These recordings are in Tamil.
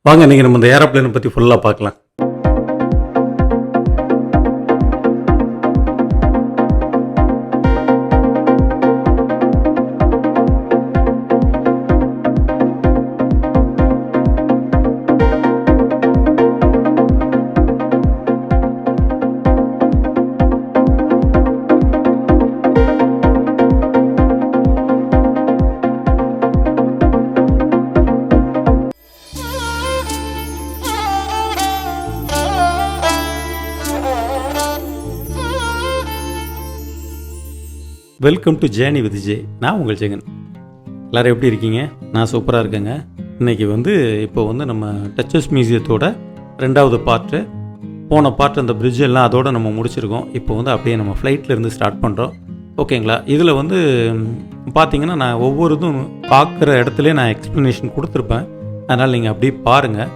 வாங்க இன்றைக்கி நம்ம இந்த ஏரோப்ளேனை பற்றி ஃபுல்லாக பார்க்கலாம். Welcome to journey with J. நான் உங்கள் ஜெகன். எல்லோரும் எப்படி இருக்கீங்க? நான் சூப்பராக இருக்கேங்க. இன்றைக்கி இப்போ நம்ம டச்சஸ் மியூசியத்தோட 2வது பார்ட்டு. போன பார்ட் அந்த பிரிட்ஜ் எல்லாம் அதோடு நம்ம முடிச்சிருக்கோம். இப்போ அப்படியே நம்ம ஃப்ளைட்லேருந்து ஸ்டார்ட் பண்ணுறோம். ஓகேங்களா? இதில் பார்த்தீங்கன்னா நான் ஒவ்வொரு இதுவும் பார்க்குற இடத்துலையே நான் எக்ஸ்ப்ளனேஷன் கொடுத்துருப்பேன். அதனால் நீங்கள் அப்படியே பாருங்கள்.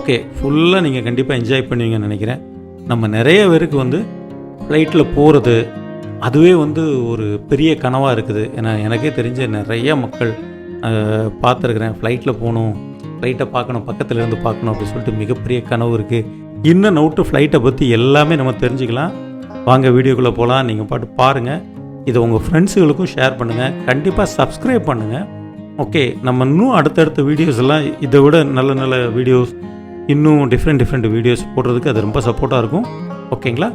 ஓகே, ஃபுல்லாக நீங்கள் கண்டிப்பாக என்ஜாய் பண்ணுவீங்கன்னு நினைக்கிறேன். நம்ம நிறைய பேருக்கு ஃப்ளைட்டில் போகிறது அதுவே ஒரு பெரிய கனவாக இருக்குது. ஏன்னா எனக்கே தெரிஞ்ச நிறைய மக்கள் பார்த்துருக்குறேன். ஃப்ளைட்டில் போகணும், ஃப்ளைட்டை பார்க்கணும், பக்கத்தில் இருந்து பார்க்கணும் அப்படின்னு சொல்லிட்டு மிகப்பெரிய கனவு இருக்குது. இன்னும் நோட்டு ஃப்ளைட்டை பற்றி எல்லாமே நம்ம தெரிஞ்சுக்கலாம். வாங்க வீடியோக்குள்ளே போகலாம். நீங்கள் பாட்டு பாருங்கள். இதை உங்கள் ஃப்ரெண்ட்ஸுகளுக்கும் ஷேர் பண்ணுங்கள். கண்டிப்பாக சப்ஸ்கிரைப் பண்ணுங்கள். ஓகே, நம்ம இன்னும் அடுத்தடுத்த வீடியோஸ் எல்லாம் இதை விட நல்ல நல்ல வீடியோஸ், இன்னும் டிஃப்ரெண்ட் வீடியோஸ் போடுறதுக்கு அது ரொம்ப சப்போர்ட்டாக இருக்கும். ஓகேங்களா?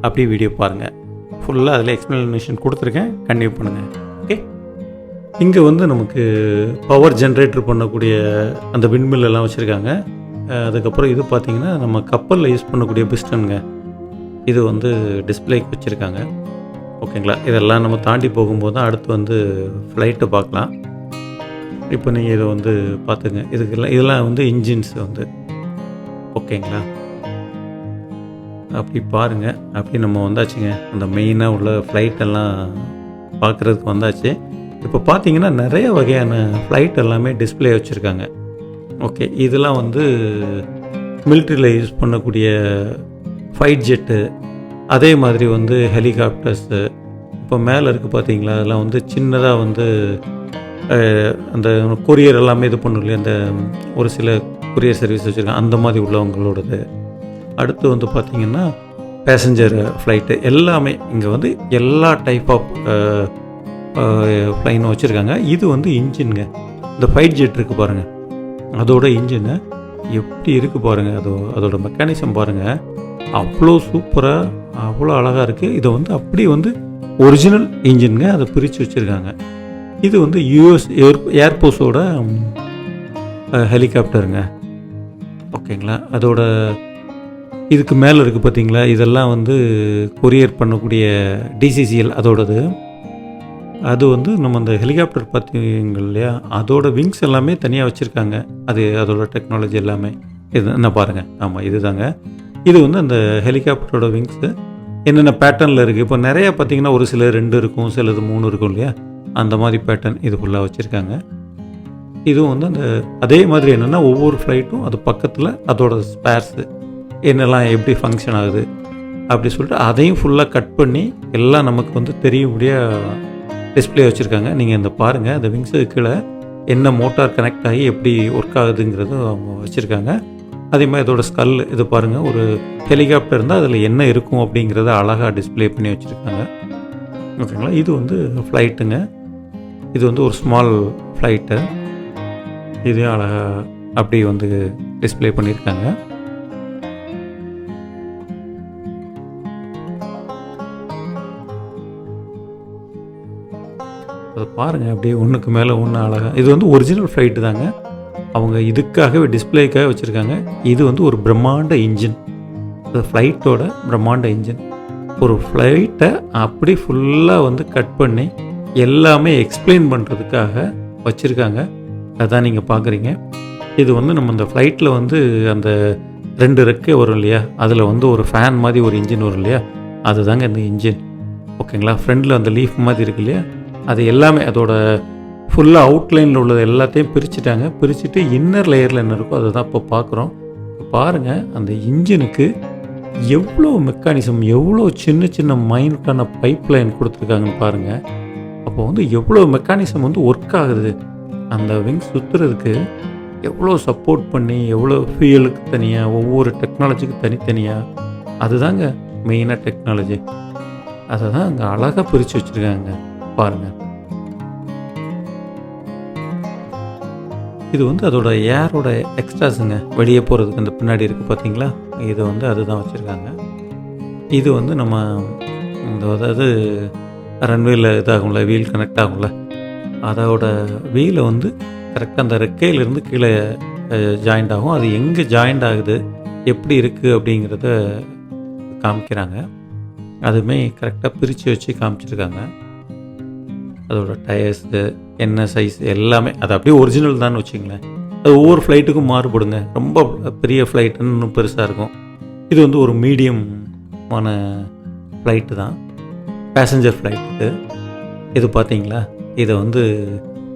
அப்படியே வீடியோ பாருங்கள். ஃபுல்லாக அதில் எக்ஸ்ப்ளனேஷன் கொடுத்துருக்கேன். கண்டினியூ பண்ணுங்கள். ஓகே, இங்கே நமக்கு பவர் ஜென்ரேட்டர் பண்ணக்கூடிய அந்த விண்மில் எல்லாம் வச்சுருக்காங்க. அதுக்கப்புறம் இது பார்த்திங்கன்னா நம்ம கப்பலில் யூஸ் பண்ணக்கூடிய பிஸ்டனுங்க. இது டிஸ்பிளேக்கு வச்சுருக்காங்க. ஓகேங்களா? இதெல்லாம் நம்ம தாண்டி போகும்போது தான் அடுத்து ஃப்ளைட்டை பார்க்கலாம். இப்போ நீங்கள் இதை பார்த்துங்க. இதெல்லாம் இன்ஜின்ஸ் ஓகேங்களா? அப்படி பாருங்கள். அப்படி நம்ம வந்தாச்சுங்க. அந்த மெயினாக உள்ள ஃப்ளைட்டெல்லாம் பார்க்குறதுக்கு வந்தாச்சு. இப்போ பார்த்தீங்கன்னா நிறைய வகையான ஃப்ளைட் எல்லாமே டிஸ்பிளே வச்சுருக்காங்க. ஓகே, இதெல்லாம் மிலிட்ரியில் யூஸ் பண்ணக்கூடிய ஃபைட் ஜெட்டு, அதே மாதிரி ஹெலிகாப்டர்ஸு. இப்போ மேலே இருக்குது பார்த்தீங்களா? அதெல்லாம் சின்னதாக அந்த கொரியர் எல்லாமே இது பண்ணும் இல்லையா, அந்த ஒரு சில கொரியர் சர்வீஸ் வச்சுருக்காங்க, அந்த மாதிரி உள்ளவங்களோடது. அடுத்து பார்த்திங்கன்னா பேசஞ்சர் ஃப்ளைட்டு எல்லாமே இங்கே எல்லா டைப் ஆஃப் ஃப்ளைனும் வச்சுருக்காங்க. இது இன்ஜினுங்க. இந்த ஃபைட் ஜெட் இருக்குது பாருங்கள், அதோட இன்ஜினு எப்படி இருக்குது பாருங்கள். அதோட மெக்கானிசம் பாருங்கள். அவ்வளோ சூப்பராக, அவ்வளோ அழகாக இருக்குது. இதை அப்படி ஒரிஜினல் இன்ஜினுங்க. அதை பிரித்து வச்சுருக்காங்க. இது யூஎஸ் ஏர்போர்ஸோட ஹெலிகாப்டருங்க. ஓகேங்களா? அதோட இதுக்கு மேலே இருக்குது பார்த்தீங்களா? இதெல்லாம் கொரியர் பண்ணக்கூடிய டிசிசிஎல் அதோடது. அது நம்ம அந்த ஹெலிகாப்டர் பார்த்தீங்க இல்லையா, அதோட விங்ஸ் எல்லாமே தனியாக வச்சுருக்காங்க. அதோட டெக்னாலஜி எல்லாமே இது என்ன பாருங்கள். ஆமாம், இது தாங்க. இது அந்த ஹெலிகாப்டரோட விங்ஸு என்னென்ன பேட்டர்னில் இருக்குது. இப்போ நிறையா பார்த்திங்கன்னா ஒரு சில 2 இருக்கும், சிலது 3 இருக்கும் இல்லையா, அந்த மாதிரி பேட்டர்ன் இது ஃபுல்லாக வச்சுருக்காங்க. இதுவும் அந்த அதே மாதிரி என்னென்னா ஒவ்வொரு ஃப்ளைட்டும் அது பக்கத்தில் அதோட ஸ்பேர்ஸு என்னெல்லாம் எப்படி ஃபங்க்ஷன் ஆகுது அப்படி சொல்லிட்டு அதையும் ஃபுல்லாக கட் பண்ணி எல்லாம் நமக்கு தெரியும்படியாக டிஸ்பிளே வச்சுருக்காங்க. நீங்கள் இந்த பாருங்கள், அந்த விங்ஸுக்கு கீழே என்ன மோட்டார் கனெக்ட் ஆகி எப்படி ஒர்க் ஆகுதுங்கிறது அவங்க வச்சுருக்காங்க. அதே மாதிரி அதோட ஸ்கல் இது பாருங்கள். ஒரு ஹெலிகாப்டர் இருந்தால் அதில் என்ன இருக்கும் அப்படிங்கிறத அழகாக டிஸ்பிளே பண்ணி வச்சுருக்காங்க. ஓகேங்களா? இது ஃப்ளைட்டுங்க. இது ஒரு ஸ்மால் ஃப்ளைட்டு. இதே அழகாக அப்படி டிஸ்பிளே பண்ணியிருக்காங்க. அதை பாருங்கள், அப்படியே ஒன்றுக்கு மேலே ஒன்று அழகாக. இது ஒரிஜினல் ஃப்ளைட்டு தாங்க. அவங்க இதுக்காகவே டிஸ்பிளேக்காக வச்சுருக்காங்க. இது ஒரு பிரம்மாண்ட இன்ஜின். அது ஃப்ளைட்டோட பிரம்மாண்ட இன்ஜின். ஒரு ஃப்ளைட்டை அப்படி ஃபுல்லாக கட் பண்ணி எல்லாமே எக்ஸ்பிளைன் பண்ணுறதுக்காக வச்சுருக்காங்க. அதான் நீங்கள் பார்க்குறீங்க. இது நம்ம இந்த ஃப்ளைட்டில் அந்த 2 ரெக்கை வரும் இல்லையா, அதில் ஒரு ஃபேன் மாதிரி ஒரு இன்ஜின் வரும் இல்லையா, அதுதாங்க இந்த இன்ஜின். ஓகேங்களா? ஃப்ரண்டில் அந்த லீஃப் மாதிரி இருக்கு இல்லையா, அது எல்லாமே அதோட ஃபுல்லாக அவுட்லைனில் உள்ளது எல்லாத்தையும் பிரிச்சுட்டாங்க. பிரிச்சுட்டு இன்னர் லேயரில் என்ன இருக்கோ அதை தான் இப்போ பார்க்குறோம். பாருங்கள், அந்த இன்ஜினுக்கு எவ்வளோ மெக்கானிசம், எவ்வளோ சின்ன சின்ன மைனூட்டான பைப் லைன் கொடுத்துருக்காங்கன்னு பாருங்கள். அப்போ எவ்வளோ மெக்கானிசம் ஒர்க் ஆகுது. அந்த விங் சுற்றுறதுக்கு எவ்வளோ சப்போர்ட் பண்ணி, எவ்வளோ ஃபியூயலுக்கு தனியாக, ஒவ்வொரு டெக்னாலஜிக்கு தனித்தனியாக, அதுதாங்க மெயினாக டெக்னாலஜி. அதை தான் அங்கே அழகாக பிரித்து வச்சுருக்காங்க பாருங்கள். இது வந்து அதோட ஏரோட எக்ஸ்ட்ராஸுங்க, வெளியே போகிறதுக்கு அந்த பின்னாடி இருக்குது பார்த்தீங்களா, இது வந்து அதுதான் வச்சுருக்காங்க. இது வந்து நம்ம அதாவது ரன்வேயில் இதாகும்ல, வீல் கனெக்ட் ஆகும்ல, அதோட வீலை வந்து கரெக்டாக அந்த ரெக்கையிலேருந்து கீழே ஜாயிண்ட் ஆகும். அது எங்கே ஜாயிண்ட் ஆகுது, எப்படி இருக்குது அப்படிங்கிறத காமிக்கிறாங்க. அதுவுமே கரெக்டாக பிரித்து வச்சு காமிச்சிருக்காங்க. அதோட டயர்ஸு என்ன சைஸ் எல்லாமே அது அப்படியே ஒரிஜினல் தான் வச்சுங்களேன். அது ஒவ்வொரு ஃப்ளைட்டுக்கும் மாறுபடுங்க. ரொம்ப பெரிய ஃப்ளைட்டுன்னு இன்னும் பெருசாக இருக்கும். இது வந்து ஒரு மீடியமான ஃப்ளைட்டு தான், பேசஞ்சர் ஃப்ளைட்டு. இது பார்த்தீங்களா, இதை வந்து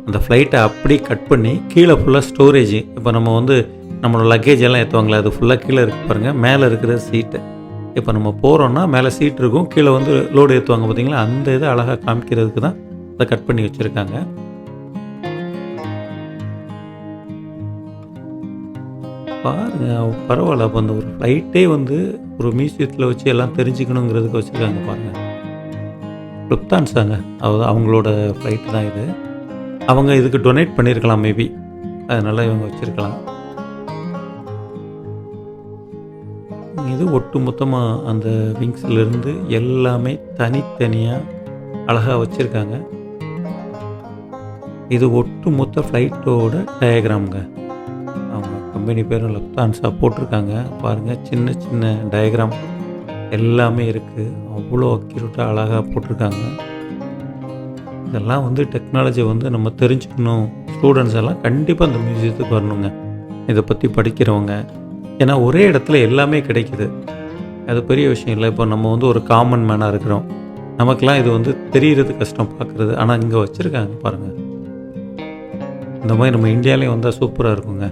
அந்த ஃப்ளைட்டை அப்படியே கட் பண்ணி கீழே ஃபுல்லாக ஸ்டோரேஜ். இப்போ நம்ம வந்து நம்மளோட லக்கேஜ் எல்லாம் ஏற்றுவாங்களே, அது ஃபுல்லாக கீழே இருக்கு பாருங்கள், மேலே இருக்கிற சீட்டு. இப்போ நம்ம போகிறோன்னா மேலே சீட் இருக்கும், கீழே வந்து லோடு ஏற்றுவாங்க பார்த்தீங்களா, அந்த இதை அழகாக காமிக்கிறதுக்கு தான் அதை கட் பண்ணி வச்சுருக்காங்க. பாருங்க, பரவாயில்ல. அப்போ அந்த ஒரு ஃப்ளைட்டே வந்து ஒரு மியூசியத்தில் வச்சு எல்லாம் தெரிஞ்சுக்கணுங்கிறதுக்கு வச்சுருக்காங்க பாருங்கள். லுப்தான்ஸாங்க, அதாவது அவங்களோட ஃப்ளைட்டு தான் இது. அவங்க இதுக்கு டொனேட் பண்ணியிருக்கலாம் மேபி, அதனால் இவங்க வச்சுருக்கலாம். இது ஒட்டு மொத்தமாக அந்த விங்ஸ்லேருந்து எல்லாமே தனித்தனியாக அழகாக வச்சுருக்காங்க. இது ஒட்டு மொத்த ஃப்ளைட்டோட டயக்ராமுங்க. அவங்க கம்பெனி பேரும் லுப்தான்ஸா போட்டிருக்காங்க பாருங்கள். சின்ன சின்ன டயக்ராம் எல்லாமே இருக்குது, அவ்வளோ அக்யூரேட்டாக அழகாக போட்டிருக்காங்க. இதெல்லாம் வந்து டெக்னாலஜியை வந்து நம்ம தெரிஞ்சுக்கணும். ஸ்டூடெண்ட்ஸ் எல்லாம் கண்டிப்பாக அந்த மியூசியத்துக்கு வரணுங்க, இதை பற்றி படிக்கிறவங்க. ஏன்னா ஒரே இடத்துல எல்லாமே கிடைக்குது, அது பெரிய விஷயம் இல்லை. இப்போ நம்ம வந்து ஒரு காமன் மேனாக இருக்கிறோம், நமக்கெல்லாம் இது வந்து தெரிகிறது கஷ்டம் பார்க்குறது. ஆனால் இங்கே வச்சுருக்காங்க பாருங்கள். இந்த மாதிரி நம்ம இந்தியாவிலையும் வந்தால் சூப்பராக இருக்குங்க.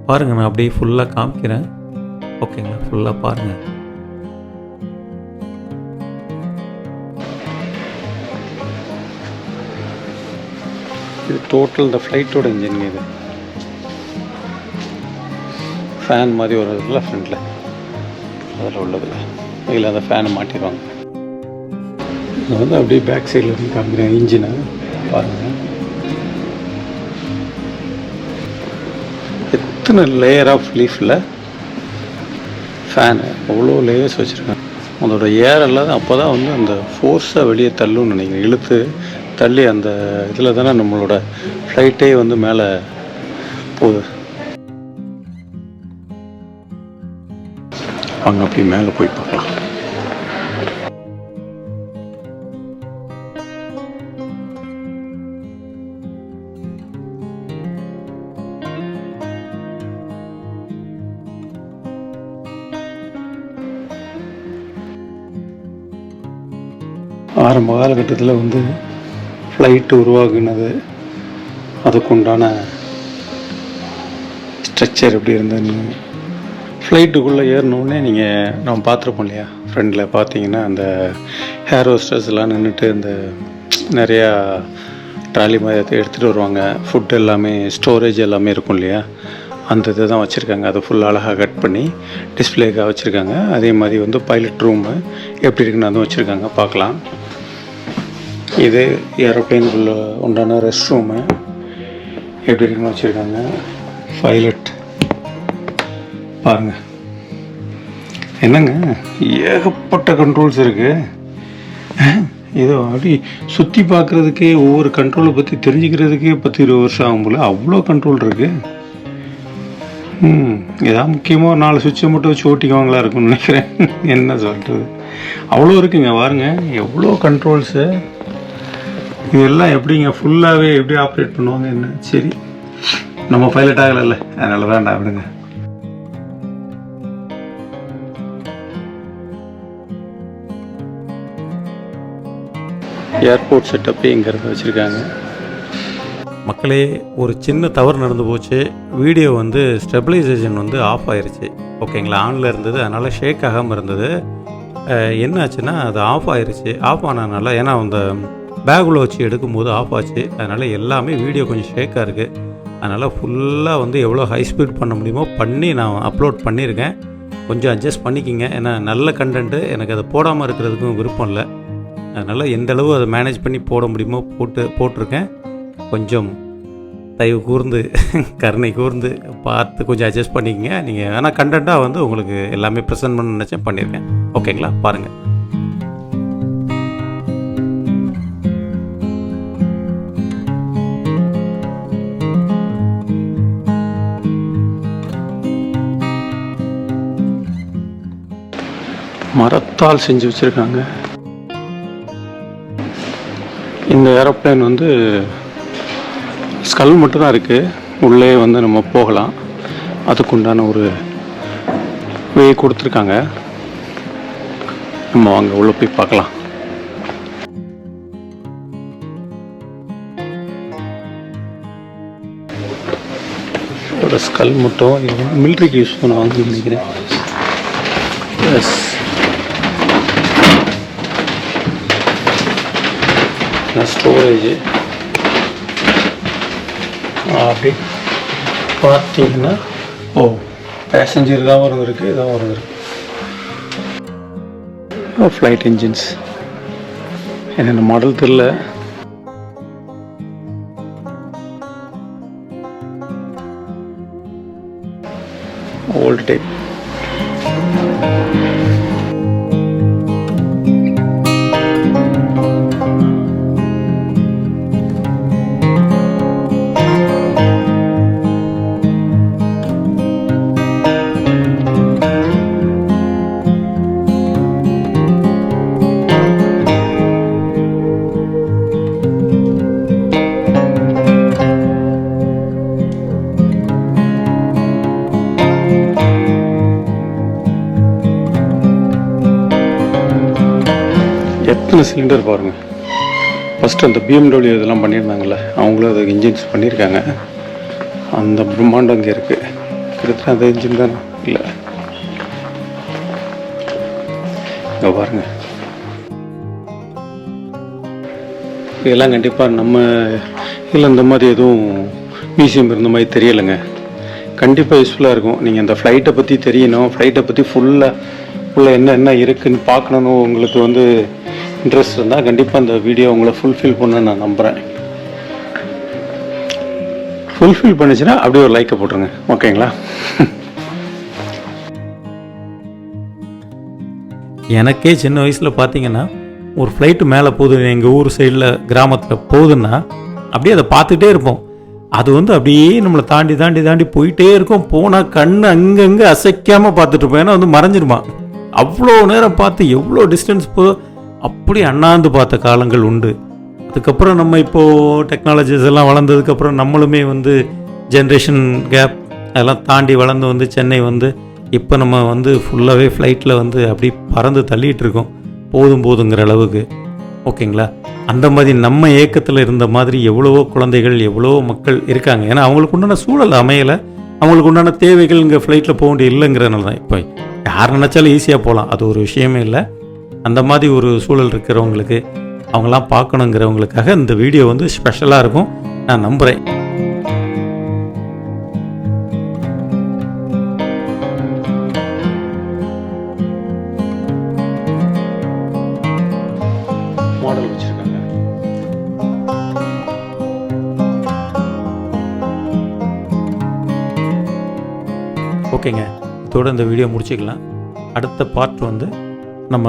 பாருங்கள், நான் அப்படியே ஃபுல்லாக காமிக்கிறேன், ஓகேங்களா? ஃபுல்லாக பாருங்கள். இது டோட்டல் இந்த ஃப்ளைட்டோட இன்ஜின். இது ஃபேன் மாதிரி ஒரு இதில் ஃப்ரண்டில் அதில் உள்ளதில்ல, இதில் அந்த ஃபேனை மாட்டிடுவாங்க. இது வந்து அப்படியே பேக் சைடில் இருந்து காமிக்கிறேன் இன்ஜினை பாருங்கள். எத்தனை லேயர் ஆஃப் லீஃபில் ஃபேனு, அவ்வளோ லேயர்ஸ் வச்சுருக்காங்க. அதோட ஏரெல்லாம் அப்போ தான் வந்து அந்த ஃபோர்ஸை வெளியே தள்ளுன்னு நினைக்கிறேன், இழுத்து தள்ளி அந்த இதில் தானே நம்மளோட ஃப்ளைட்டே வந்து மேலே போகுது. அங்கே அப்படி மேலே போய் பார்க்கலாம். ஆரம்ப காலகட்டத்தில் வந்து ஃப்ளைட்டு உருவாக்குனது, அதுக்குண்டான ஸ்ட்ரக்சர் எப்படி இருந்ததுன்னு. ஃப்ளைட்டுக்குள்ளே ஏறினோடனே நம்ம பார்த்துருப்போம் இல்லையா, ஃப்ரெண்டில் பார்த்தீங்கன்னா அந்த ஏரோஸ்டர்ஸ்லாம் நின்றுட்டு இந்த நிறையா ட்ராலி மாதிரி எடுத்துகிட்டு வருவாங்க, ஃபுட் எல்லாமே ஸ்டோரேஜ் எல்லாமே இருக்கும் இல்லையா, அந்த இதை தான் வச்சுருக்காங்க. அதை ஃபுல்லாக அழகாக கட் பண்ணி டிஸ்பிளேக்காக வச்சுருக்காங்க. அதே மாதிரி வந்து பைலட் ரூமு எப்படி இருக்குன்னு அதுவும் வச்சுருக்காங்க, பார்க்கலாம். இது ஏரோப்ளைனுக்குள்ளே உண்டான ரெஸ்ட் ரூமு எப்படி இருக்குன்னு வச்சுருக்காங்க. பைலட் பாருங்கள், என்னங்க ஏகப்பட்ட கண்ட்ரோல்ஸ் இருக்குது. இதோ அப்படி சுற்றி பார்க்குறதுக்கே, ஒவ்வொரு கண்ட்ரோலை பற்றி தெரிஞ்சுக்கிறதுக்கே 10-20 வருஷம் ஆகும் போல், அவ்வளோ கண்ட்ரோல் இருக்குது. ஏதாவது முக்கியமாக ஒரு 4 சுவிட்சை மட்டும் வச்சு ஓட்டிக்குவாங்களா இருக்கும்னு நினைக்கிறேன். என்ன சொல்கிறது, அவ்வளோ இருக்குங்க பாருங்க, எவ்வளோ கண்ட்ரோல்ஸு. இதெல்லாம் எப்படிங்க ஃபுல்லாகவே எப்படி ஆப்ரேட் பண்ணுவாங்க என்ன? சரி, நம்ம பைலட் ஆகலைல்ல, அதனால வேண்டாம் விடுங்க. ஏர்போர்ட் செட்டப்பே இங்கிறது வச்சுருக்காங்க. மக்களே, ஒரு சின்ன தவறு நடந்து போச்சு. வீடியோ வந்து ஸ்டெபிலைசேஷன் வந்து ஆஃப் ஆயிடுச்சு, ஓகேங்களா? ஆனில் இருந்தது, அதனால் ஷேக் ஆகாமல் இருந்தது. என்ன ஆச்சுன்னா அது ஆஃப் ஆயிடுச்சு. ஆஃப் ஆனதுனால, ஏன்னா அந்த பேக்குள்ளே வச்சு எடுக்கும்போது ஆஃப் ஆச்சு. அதனால் எல்லாமே வீடியோ கொஞ்சம் ஷேக்காக இருக்குது. அதனால் ஃபுல்லாக வந்து எவ்வளோ ஹை ஸ்பீட் பண்ண முடியுமோ பண்ணி நான் அப்லோட் பண்ணியிருக்கேன். கொஞ்சம் அட்ஜஸ்ட் பண்ணிக்கிங்க. ஏன்னா நல்ல கண்டென்ட்டு, எனக்கு அதை போடாமல் இருக்கிறதுக்கும் விருப்பம் இல்லை. அதனால் எந்தளவு அதை மேனேஜ் பண்ணி போட முடியுமோ போட்டிருக்கேன். கொஞ்சம் தயவு கூர்ந்து கருணை கூர்ந்து பார்த்து கொஞ்சம் அட்ஜஸ்ட் பண்ணிக்கங்க. நீங்கள் ஆனால் கண்டென்ட்டாக வந்து உங்களுக்கு எல்லாமே ப்ரெசென்ட் பண்ண நினச்சேன், பண்ணியிருக்கேன். ஓகேங்களா? பாருங்கள். மரத்தால் செஞ்சு வச்சுருக்காங்க. இந்த ஏரோப்ளேன் வந்து ஸ்கல் மட்டும் தான் இருக்குது. உள்ளே வந்து நம்ம போகலாம். அதுக்குண்டான ஒரு வே கொடுத்துருக்காங்க. நம்ம வாங்க உள்ளே போய் பார்க்கலாம். ஒரு ஸ்கல் மட்டும் இது மிலிட்ரிக்கு யூஸ் பண்ணுவாங்கன்னு நினைக்கிறேன். Yes, storage. அப்படி பார்த்தீங்கன்னா பேசஞ்சர் தான் ஒரு இருக்குது, இதான் ஒரு இருக்குது. ஃப்ளைட் இன்ஜின்ஸ் என்னென்ன மாடல் தெரில. Old type. எத்தனை சிலிண்டர் பாருங்கள். ஃபஸ்ட்டு அந்த BMW இதெல்லாம் பண்ணியிருந்தாங்கள்ல, அவங்களும் அதை இன்ஜின்ஸ் பண்ணியிருக்காங்க. அந்த பிரம்மாண்டம் இங்கே இருக்குது. கிட்டத்தட்ட அந்த இன்ஜின் தான் இல்லை. இங்கே பாருங்கள். இதெல்லாம் கண்டிப்பாக நம்ம இதில் இந்த மாதிரி எதுவும் மியூசியம் இருந்த மாதிரி தெரியலைங்க. கண்டிப்பாக யூஸ்ஃபுல்லாக இருக்கும். நீங்கள் அந்த ஃப்ளைட்டை பற்றி தெரியணும், ஃப்ளைட்டை பற்றி ஃபுல்லாக என்ன இருக்குதுன்னு பார்க்கணுன்னு உங்களுக்கு வந்து இன்ட்ரெஸ்ட் இருந்தால் கண்டிப்பாக இந்த வீடியோ உங்களை ஃபுல்ஃபில் பண்ண நான் நம்புகிறேன். ஃபுல்ஃபில் பண்ணிச்சுன்னா அப்படியே ஒரு லைக்கை போட்டுருங்க. ஓகேங்களா? எனக்கே சின்ன வயசில் பார்த்தீங்கன்னா ஒரு ஃப்ளைட்டு மேலே போகுது, எங்கள் ஊர் சைடில் கிராமத்தில் போகுதுன்னா அப்படியே அதை பார்த்துட்டே இருப்போம். அது வந்து அப்படியே நம்மளை தாண்டி தாண்டி தாண்டி போயிட்டே இருக்கும். போனால் கண் அங்கங்கே அசைக்காமல் பார்த்துட்டு இருப்போம். ஏன்னா வந்து மறைஞ்சிருமா. அவ்வளோ நேரம் பார்த்து எவ்வளோ டிஸ்டன்ஸ் போதோ அப்படி அண்ணாந்து பார்த்த காலங்கள் உண்டு. அதுக்கப்புறம் நம்ம இப்போது டெக்னாலஜிஸ் எல்லாம் வளர்ந்ததுக்கப்புறம் நம்மளுமே வந்து ஜென்ரேஷன் கேப் அதெல்லாம் தாண்டி வளர்ந்து வந்து சென்னை வந்து இப்போ நம்ம வந்து ஃபுல்லாகவே ஃப்ளைட்டில் வந்து அப்படி பறந்து தள்ளிகிட்டு இருக்கோம், போதுங்கிற அளவுக்கு. ஓகேங்களா? அந்த மாதிரி நம்ம ஏக்கத்தில் இருந்த மாதிரி எவ்வளவோ குழந்தைகள் எவ்வளவோ மக்கள் இருக்காங்க. ஏன்னா அவங்களுக்கு உண்டான சூழல் அமையலை, அவங்களுக்கு உண்டான தேவைகள் இங்கே ஃப்ளைட்டில் போக வேண்டிய இல்லைங்கிறனால தான். இப்போ யார் நினச்சாலும் ஈஸியாக போகலாம், அது ஒரு விஷயமே இல்லை. அந்த மாதிரி ஒரு சூழல் இருக்கிறவங்களுக்கு, அவங்களாம் பார்க்கணுங்கிறவங்களுக்காக இந்த வீடியோ வந்து ஸ்பெஷலாக இருக்கும் நான் நம்புகிறேன். மாடல் வச்சுருக்காங்க. ஓகேங்க, இதோட இந்த வீடியோ முடிச்சுக்கலாம். அடுத்த பார்ட் வந்து நம்ம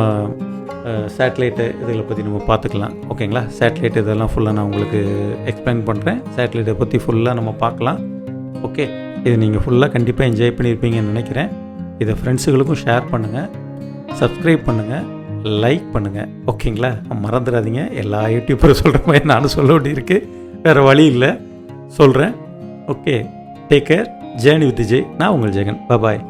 சேட்டலைட்டு இதில் பற்றி நம்ம பார்த்துக்கலாம். ஓகேங்களா? சேட்டலைட் இதெல்லாம் ஃபுல்லாக நான் உங்களுக்கு எக்ஸ்பிளைன் பண்ணுறேன். சேட்டலைட்டை பற்றி ஃபுல்லாக நம்ம பார்க்கலாம். ஓகே, இது நீங்கள் ஃபுல்லாக கண்டிப்பாக என்ஜாய் பண்ணியிருப்பீங்கன்னு நினைக்கிறேன். இதை ஃப்ரெண்ட்ஸுகளுக்கும் ஷேர் பண்ணுங்கள், சப்ஸ்கிரைப் பண்ணுங்கள், லைக் பண்ணுங்கள். ஓகேங்களா? மறந்துடாதீங்க. எல்லா யூடியூப்பரும் சொல்கிற மாதிரி நானும் சொல்ல வேண்டியிருக்கு, வேறு வழி இல்லை, சொல்கிறேன். Okay, take care. Journey with Jai. நான் உங்கள் ஜெகன். பாய்.